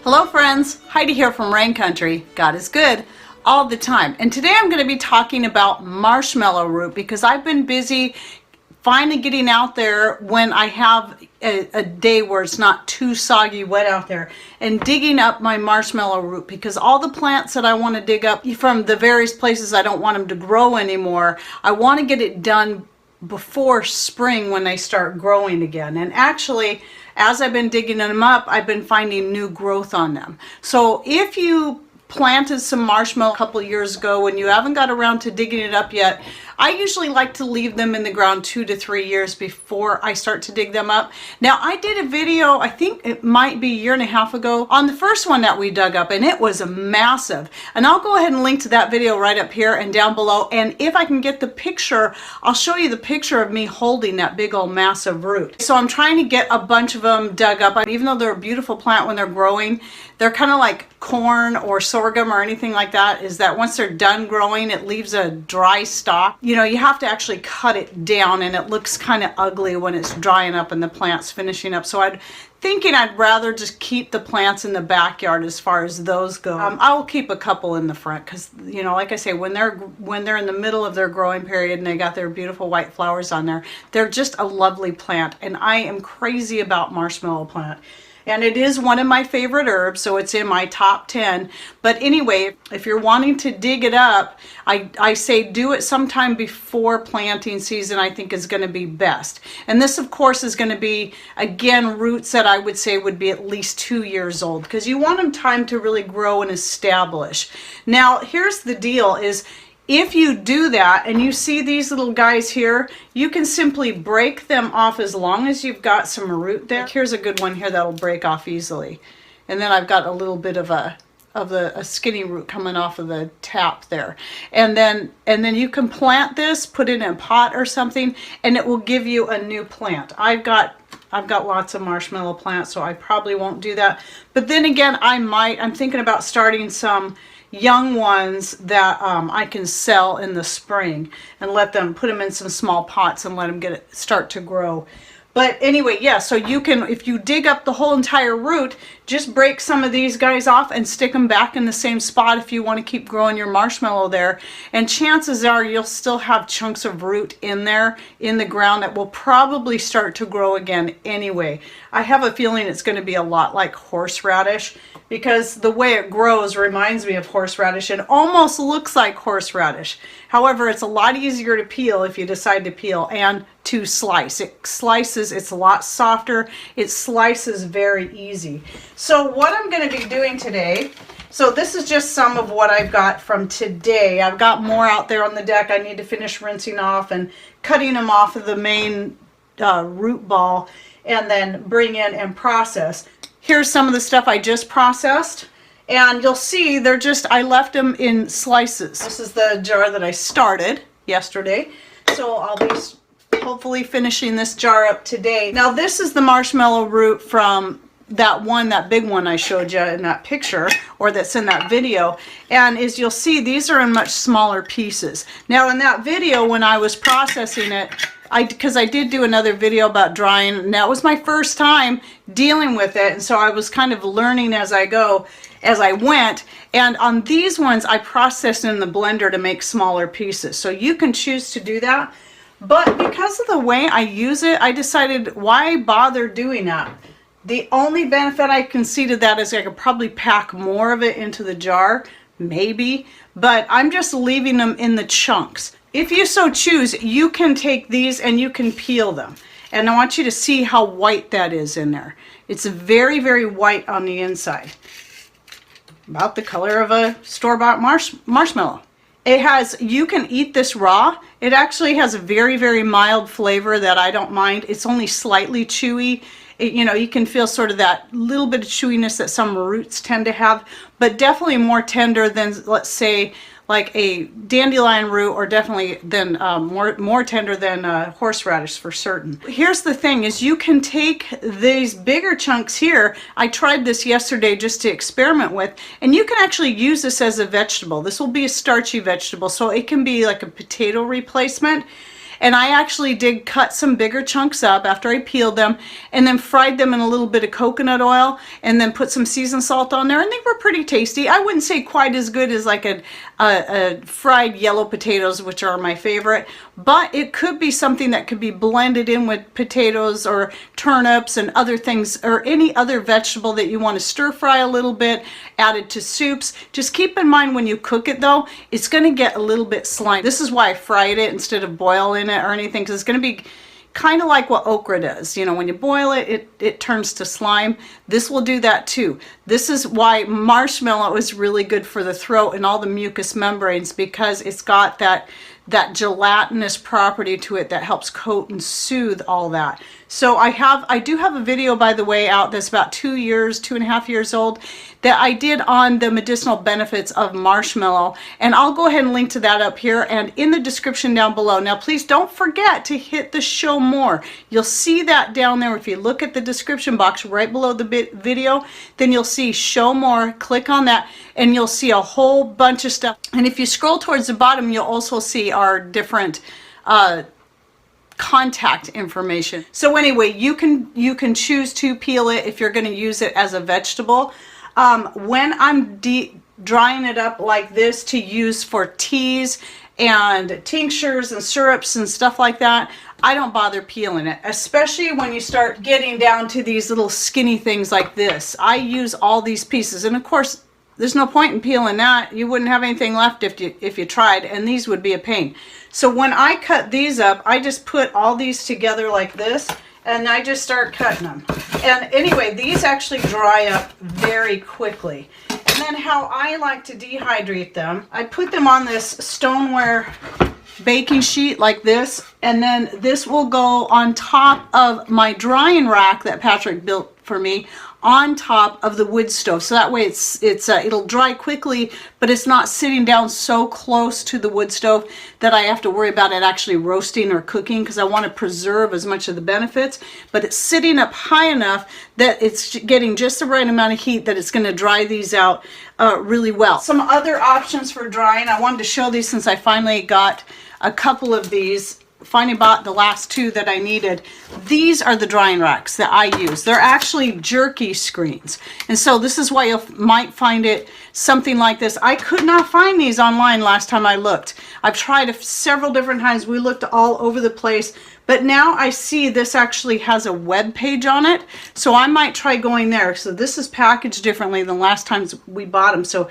Hello friends, Heidi here from Rain Country. God is good all the time. And today I'm going to be talking about marshmallow root because I've been busy finally getting out there when I have a day where it's not too soggy wet out there and digging up my marshmallow root because all the plants that I want to dig up from the various places I don't want them to grow anymore, I want to get it done before spring when they start growing again. And actually, as I've been digging them up, I've been finding new growth on them. So if you planted some marshmallow a couple years ago and you haven't got around to digging it up yet, I usually like to leave them in the ground 2 to 3 years before I start to dig them up. Now I did a video, I think it might be a year and a half ago, on the first one that we dug up, and it was massive. And I'll go ahead and link to that video right up here and down below. And if I can get the picture, I'll show you the picture of me holding that big old massive root. So I'm trying to get a bunch of them dug up. Even though they're a beautiful plant when they're growing, they're kind of like corn or sorghum or anything like that, is that once they're done growing, it leaves a dry stalk. You know, you have to actually cut it down and it looks kind of ugly when it's drying up and the plant's finishing up. So thinking I'd rather just keep the plants in the backyard as far as those go. I will keep a couple in the front because, you know, like I say, when they're in the middle of their growing period and they got their beautiful white flowers on there, they're just a lovely plant. And I am crazy about marshmallow plant. And it is one of my favorite herbs, so it's in my top 10. But anyway, if you're wanting to dig it up, I say do it sometime before planting season, I think is going to be best. And this, of course, is going to be, again, roots that I would say would be at least 2 years old because you want them time to really grow and establish. Now, here's the deal is, if you do that and you see these little guys here, you can simply break them off as long as you've got some root there. Like here's a good one here that'll break off easily. And then I've got a little bit of a skinny root coming off of the tap there. And then you can plant this, put it in a pot or something, and it will give you a new plant. I've got lots of marshmallow plants, so I probably won't do that. But then again, I'm thinking about starting some young ones that I can sell in the spring and put them in some small pots and let them start to grow. But anyway, yeah, so you can, if you dig up the whole entire root, just break some of these guys off and stick them back in the same spot if you want to keep growing your marshmallow there. And chances are you'll still have chunks of root in there in the ground that will probably start to grow again anyway. I have a feeling it's going to be a lot like horseradish because the way it grows reminds me of horseradish and almost looks like horseradish. However, it's a lot easier to peel if you decide to peel and to slice. It slices, it's a lot softer, it slices very easy. So what I'm going to be doing today, so this is just some of what I've got from today. I've got more out there on the deck. I need to finish rinsing off and cutting them off of the main root ball and then bring in and process. Here's some of the stuff I just processed. And you'll see they're just, I left them in slices. This is the jar that I started yesterday. So I'll be hopefully finishing this jar up today. Now this is the marshmallow root from that big one I showed you in that picture, or that's in that video. And as you'll see, these are in much smaller pieces. Now in that video when I was processing it, because I did do another video about drying, and that was my first time dealing with it, and so I was kind of learning as I went. And on these ones, I processed in the blender to make smaller pieces. So you can choose to do that. But because of the way I use it, I decided why bother doing that? The only benefit I can see to that is I could probably pack more of it into the jar, maybe, but I'm just leaving them in the chunks. If you so choose, you can take these and you can peel them. And I want you to see how white that is in there. It's very, very white on the inside. About the color of a store-bought marshmallow. It has, you can eat this raw. It actually has a very, very mild flavor that I don't mind. It's only slightly chewy. You know, you can feel sort of that little bit of chewiness that some roots tend to have, but definitely more tender than, let's say, like a dandelion root, or definitely than more tender than horseradish for certain. Here's the thing is you can take these bigger chunks here. I tried this yesterday just to experiment with, and you can actually use this as a vegetable. This will be a starchy vegetable, so it can be like a potato replacement. And I actually did cut some bigger chunks up after I peeled them and then fried them in a little bit of coconut oil and then put some seasoned salt on there, and they were pretty tasty. I wouldn't say quite as good as like a fried yellow potatoes, which are my favorite, but it could be something that could be blended in with potatoes or turnips and other things, or any other vegetable that you want to stir fry a little bit, added to soups. Just keep in mind when you cook it though, it's going to get a little bit slimy. This is why I fried it instead of boiling it or anything, because it's going to be kind of like what okra does. You know, when you boil it, it turns to slime. This will do that too. This is why marshmallow is really good for the throat and all the mucous membranes, because it's got that gelatinous property to it that helps coat and soothe all that. So I do have a video, by the way, out that's about 2.5 years old, that I did on the medicinal benefits of marshmallow, and I'll go ahead and link to that up here and in the description down below. Now please don't forget to hit the show more. You'll see that down there. If you look at the description box right below the video, then you'll see show more. Click on that and you'll see a whole bunch of stuff. And if you scroll towards the bottom, you'll also see our different contact information. So anyway, you can choose to peel it if you're going to use it as a vegetable. When I'm drying it up like this to use for teas and tinctures and syrups and stuff like that, I don't bother peeling it, especially when you start getting down to these little skinny things like this. I use all these pieces, and of course there's no point in peeling that. You wouldn't have anything left if you tried, and these would be a pain. So when I cut these up, I just put all these together like this, and I just start cutting them. And anyway, these actually dry up very quickly. And then how I like to dehydrate them, I put them on this stoneware baking sheet like this, and then this will go on top of my drying rack that Patrick built for me, on top of the wood stove. So that way it'll dry quickly, but it's not sitting down so close to the wood stove that I have to worry about it actually roasting or cooking, because I want to preserve as much of the benefits. But it's sitting up high enough that it's getting just the right amount of heat that it's going to dry these out really well. Some other options for drying, I wanted to show these since I finally got a couple of these. Finally bought the last two that I needed. These are the drying racks that I use. They're actually jerky screens, and so this is why you might find it something like this. I could not find these online last time I looked. I've tried several different times. We looked all over the place, but now I see this actually has a web page on it, so I might try going there. So this is packaged differently than last time we bought them, so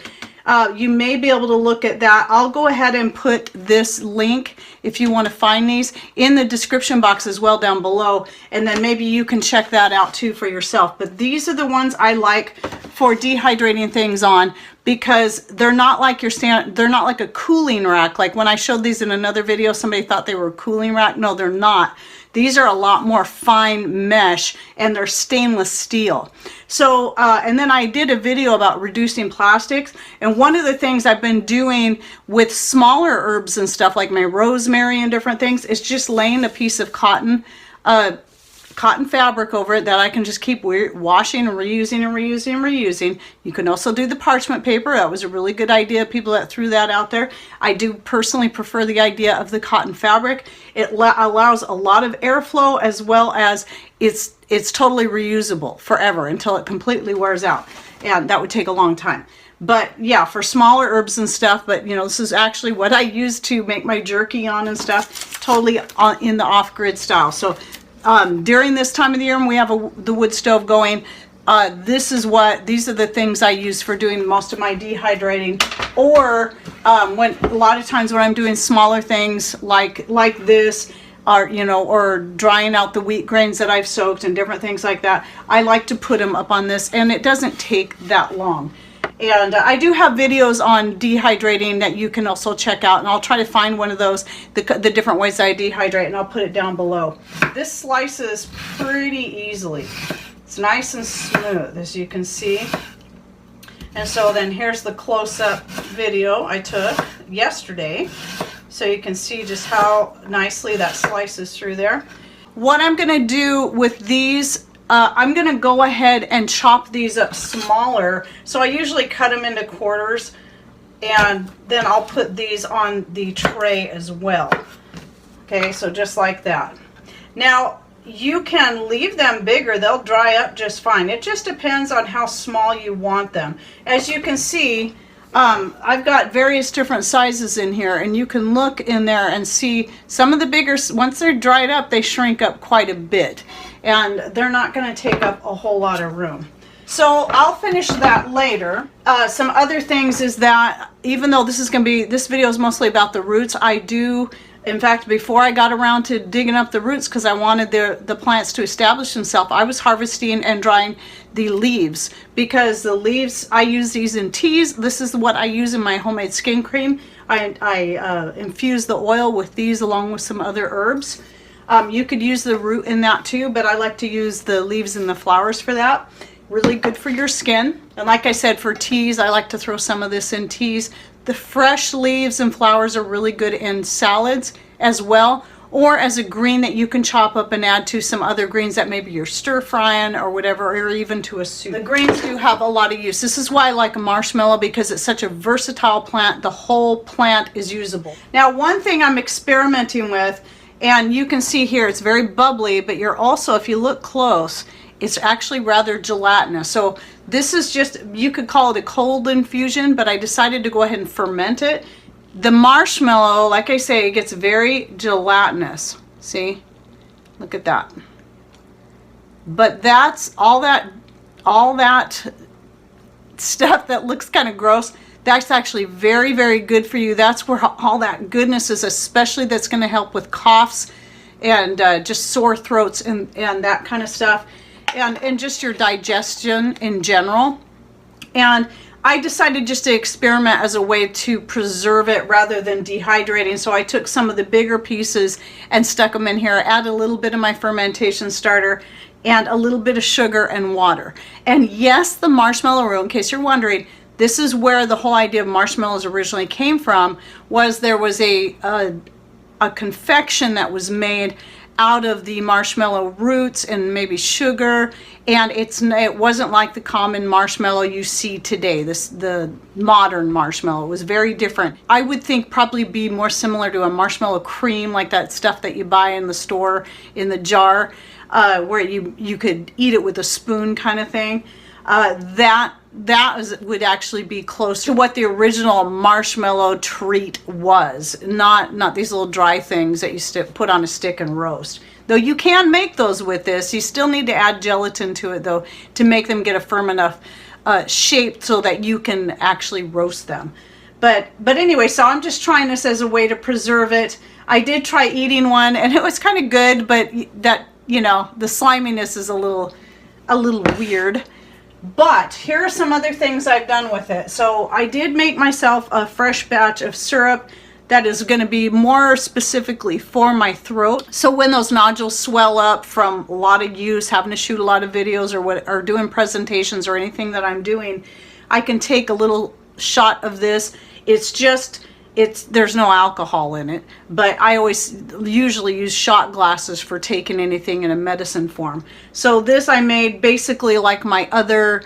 you may be able to look at that. I'll go ahead and put this link, if you want to find these, in the description box as well down below, and then maybe you can check that out too for yourself. But these are the ones I like for dehydrating things on, because they're not like your they're not like a cooling rack. Like when I showed these in another video, somebody thought they were a cooling rack. No, they're not. These are a lot more fine mesh, and they're stainless steel. So, and then I did a video about reducing plastics, and one of the things I've been doing with smaller herbs and stuff like my rosemary and different things is just laying a piece of cotton fabric over it that I can just keep washing and reusing and reusing and reusing. You can also do the parchment paper. That was a really good idea, people that threw that out there. I do personally prefer the idea of the cotton fabric. It allows a lot of airflow, as well as it's totally reusable forever until it completely wears out, and that would take a long time. But yeah, for smaller herbs and stuff, but you know, this is actually what I use to make my jerky on and stuff, totally in the off-grid style. So during this time of the year when we have the wood stove going, these are the things I use for doing most of my dehydrating, or when a lot of times when I'm doing smaller things like this, or drying out the wheat grains that I've soaked and different things like that, I like to put them up on this, and it doesn't take that long. And I do have videos on dehydrating that you can also check out, and I'll try to find one of those, the different ways I dehydrate, and I'll put it down below. This slices pretty easily. It's nice and smooth, as you can see. And so then here's the close-up video I took yesterday, so you can see just how nicely that slices through there. What I'm going to do with these, I'm going to go ahead and chop these up smaller. So I usually cut them into quarters, and then I'll put these on the tray as well. Okay, so just like that. Now, you can leave them bigger. They'll dry up just fine. It just depends on how small you want them. As you can see, I've got various different sizes in here, and you can look in there and see some of the bigger, once they're dried up, they shrink up quite a bit. And they're not going to take up a whole lot of room. So I'll finish that later. Some other things is that even though this video is mostly about the roots, I do, in fact, before I got around to digging up the roots because I wanted the plants to establish themselves, I was harvesting and drying the leaves, because the leaves, I use these in teas. This is what I use in my homemade skin cream. I infuse the oil with these along with some other herbs. You could use the root in that too, but I like to use the leaves and the flowers for that. Really good for your skin. And like I said, for teas, I like to throw some of this in teas. The fresh leaves and flowers are really good in salads as well, or as a green that you can chop up and add to some other greens that maybe you're stir frying or whatever, or even to a soup. The greens do have a lot of use. This is why I like a marshmallow, because it's such a versatile plant. The whole plant is usable. Now, one thing I'm experimenting with, and you can see here, it's very bubbly, but you're also, if you look close, it's actually rather gelatinous. So this is just, you could call it a cold infusion, but I decided to go ahead and ferment it. The marshmallow, like I say, it gets very gelatinous. See? Look at that. But that's all that stuff that looks kind of gross. That's actually very, very good for you. That's where all that goodness is, especially that's going to help with coughs and just sore throats and that kind of stuff. And just your digestion in general. And I decided just to experiment as a way to preserve it rather than dehydrating. So I took some of the bigger pieces and stuck them in here, added a little bit of my fermentation starter and a little bit of sugar and water. And yes, the marshmallow root, in case you're wondering, this is where the whole idea of marshmallows originally came from, was there was a confection that was made out of the marshmallow roots and maybe sugar, and it wasn't like the common marshmallow you see today, the modern marshmallow. It was very different. I would think probably be more similar to a marshmallow cream, like that stuff that you buy in the store in the jar, where you could eat it with a spoon kind of thing. That would actually be close to what the original marshmallow treat was, not these little dry things that you put on a stick and roast. Though you can make those with this, you still need to add gelatin to it though to make them get a firm enough shape so that you can actually roast them. But anyway, so I'm just trying this as a way to preserve it. I did try eating one and it was kind of good, but that, you know, the sliminess is a little weird. But here are some other things I've done with it. So I did make myself a fresh batch of syrup that is going to be more specifically for my throat. So when those nodules swell up from a lot of use, having to shoot a lot of videos or doing presentations or anything that I'm doing, I can take a little shot of this. There's no alcohol in it, but I usually use shot glasses for taking anything in a medicine form. So this I made basically like my other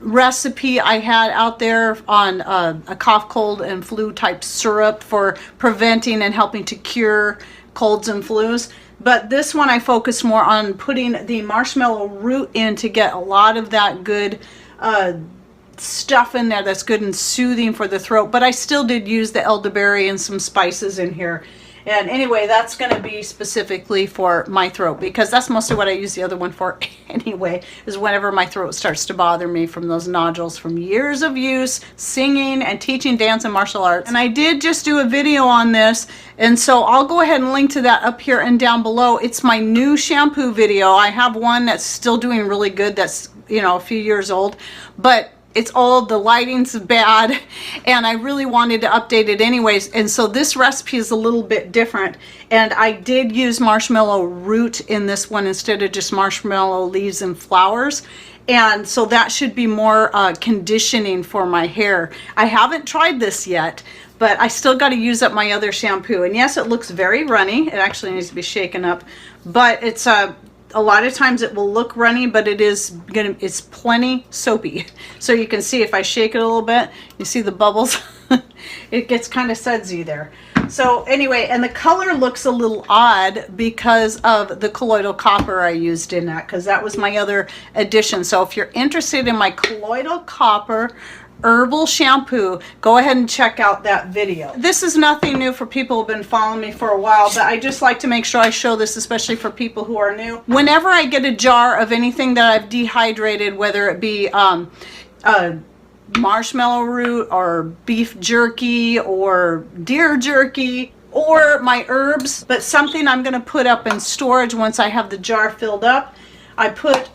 recipe I had out there on a cough, cold, and flu type syrup for preventing and helping to cure colds and flus. But this one I focus more on putting the marshmallow root in to get a lot of that good stuff in there that's good and soothing for the throat. But I still did use the elderberry and some spices in here. And anyway, that's going to be specifically for my throat, because that's mostly what I use the other one for anyway, is whenever my throat starts to bother me from those nodules from years of use, singing and teaching dance and martial arts. And I did just do a video on this, and so I'll go ahead and link to that up here and down below. It's my new shampoo video. I have one that's still doing really good that's, you know, a few years old, but it's old, the lighting's bad, and I really wanted to update it anyways. And so this recipe is a little bit different. And I did use marshmallow root in this one instead of just marshmallow leaves and flowers. And so that should be more conditioning for my hair. I haven't tried this yet, but I still got to use up my other shampoo. And yes, it looks very runny. It actually needs to be shaken up, but it's a lot of times it will look runny, but it's plenty soapy. So you can see if I shake it a little bit, you see the bubbles. It gets kind of sudsy there. So anyway, and the color looks a little odd because of the colloidal copper I used in that, because that was my other addition. So if you're interested in my colloidal copper herbal shampoo, go ahead and check out that video. This is nothing new for people who've been following me for a while, but I just like to make sure I show this, especially for people who are new. Whenever I get a jar of anything that I've dehydrated, whether it be marshmallow root or beef jerky or deer jerky or my herbs, but something I'm going to put up in storage once I have the jar filled up, I put,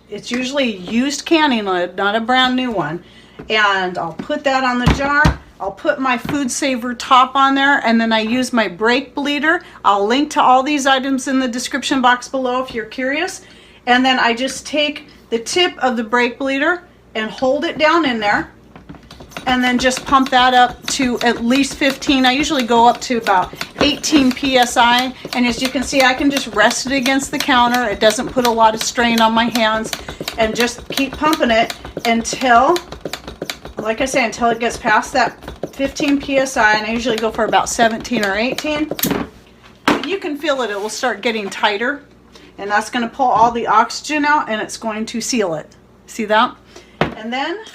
it's usually used canning lid, not a brand new one, and I'll put that on the jar. I'll put my food saver top on there, and then I use my brake bleeder. I'll link to all these items in the description box below if you're curious. And then I just take the tip of the brake bleeder and hold it down in there, and then just pump that up to at least 15. I usually go up to about 18 psi, and as you can see, I can just rest it against the counter. It doesn't put a lot of strain on my hands, and just keep pumping it until, like I say, until it gets past that 15 psi, and I usually go for about 17 or 18. You can feel it, it will start getting tighter, and that's going to pull all the oxygen out, and it's going to seal it. See that? And then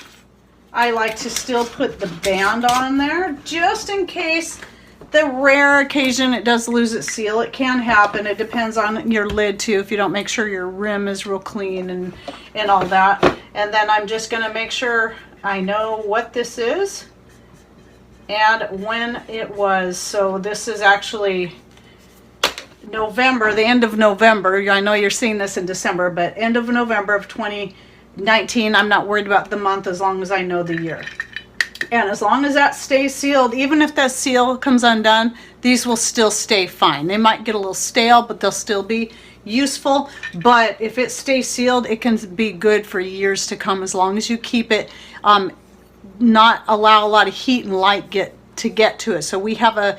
I like to still put the band on there, just in case the rare occasion it does lose its seal. It can happen. It depends on your lid too, if you don't make sure your rim is real clean and all that. And then I'm just going to make sure I know what this is and when it was. So this is actually November, the end of November. I know you're seeing this in December, but end of November of 2019. I'm not worried about the month as long as I know the year. And as long as that stays sealed, even if that seal comes undone, these will still stay fine. They might get a little stale, but they'll still be useful. But if it stays sealed, it can be good for years to come, as long as you keep it, not allow a lot of heat and light to get to it. So we have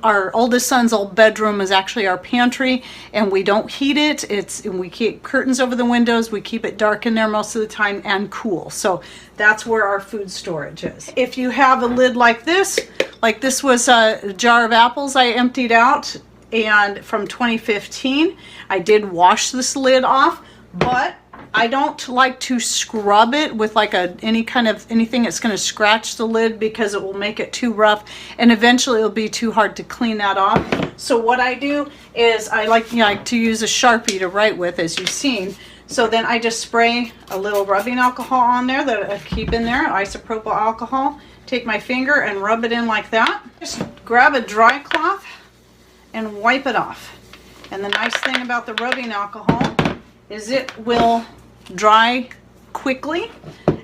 our oldest son's old bedroom is actually our pantry, and we don't heat it. And we keep curtains over the windows. We keep it dark in there most of the time and cool. So that's where our food storage is. If you have a lid like this was a jar of apples I emptied out, and from 2015, I did wash this lid off, but I don't like to scrub it with like anything that's going to scratch the lid, because it will make it too rough, and eventually it'll be too hard to clean that off. So what I do is I like to use a Sharpie to write with, as you've seen. So then I just spray a little rubbing alcohol on there that I keep in there, isopropyl alcohol. Take my finger and rub it in like that. Just grab a dry cloth and wipe it off. And the nice thing about the rubbing alcohol is it will dry quickly,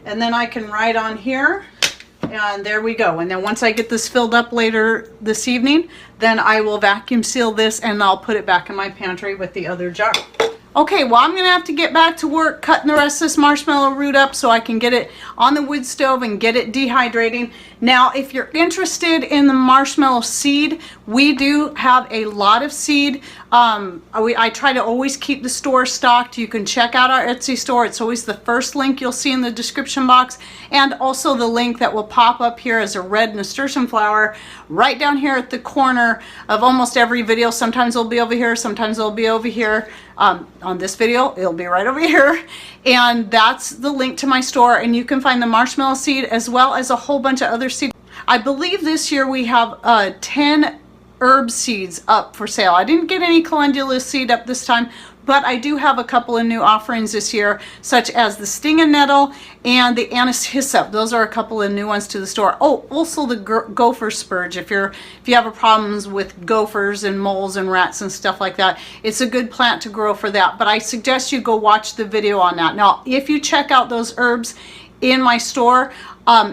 and then I can write on here, and there we go. And then once I get this filled up later this evening, then I will vacuum seal this, and I'll put it back in my pantry with the other jar. Okay, well, I'm gonna have to get back to work cutting the rest of this marshmallow root up so I can get it on the wood stove and get it dehydrating. Now, if you're interested in the marshmallow seed, we do have a lot of seed. I try to always keep the store stocked. You can check out our Etsy store. It's always the first link you'll see in the description box, and also the link that will pop up here as a red nasturtium flower right down here at the corner of almost every video. Sometimes it'll be over here, sometimes it'll be over here. On this video, it'll be right over here, and that's the link to my store, and you can find the marshmallow seed as well as a whole bunch of other seeds. I believe this year we have 10 herb seeds up for sale. I didn't get any calendula seed up this time, but I do have a couple of new offerings this year, such as the stinging nettle and the anise hyssop. Those are a couple of new ones to the store. Oh, also the gopher spurge. If you have problems with gophers and moles and rats and stuff like that, it's a good plant to grow for that. But I suggest you go watch the video on that. Now, if you check out those herbs in my store,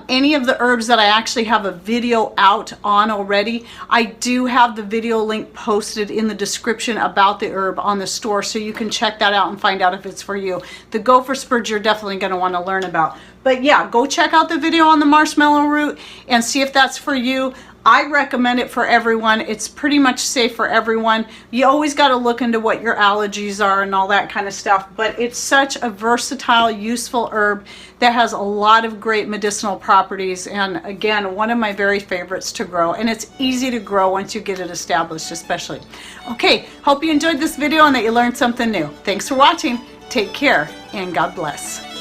any of the herbs that I actually have a video out on already, I do have the video link posted in the description about the herb on the store, so you can check that out and find out if it's for you. The gopher spurge you're definitely going to want to learn about. But yeah, go check out the video on the marshmallow root and see if that's for you. I recommend it for everyone. It's pretty much safe for everyone. You always got to look into what your allergies are and all that kind of stuff, but it's such a versatile, useful herb that has a lot of great medicinal medicinal properties, and again, one of my very favorites to grow, and it's easy to grow once you get it established, especially. Okay, hope you enjoyed this video and that you learned something new. Thanks for watching. Take care and God bless.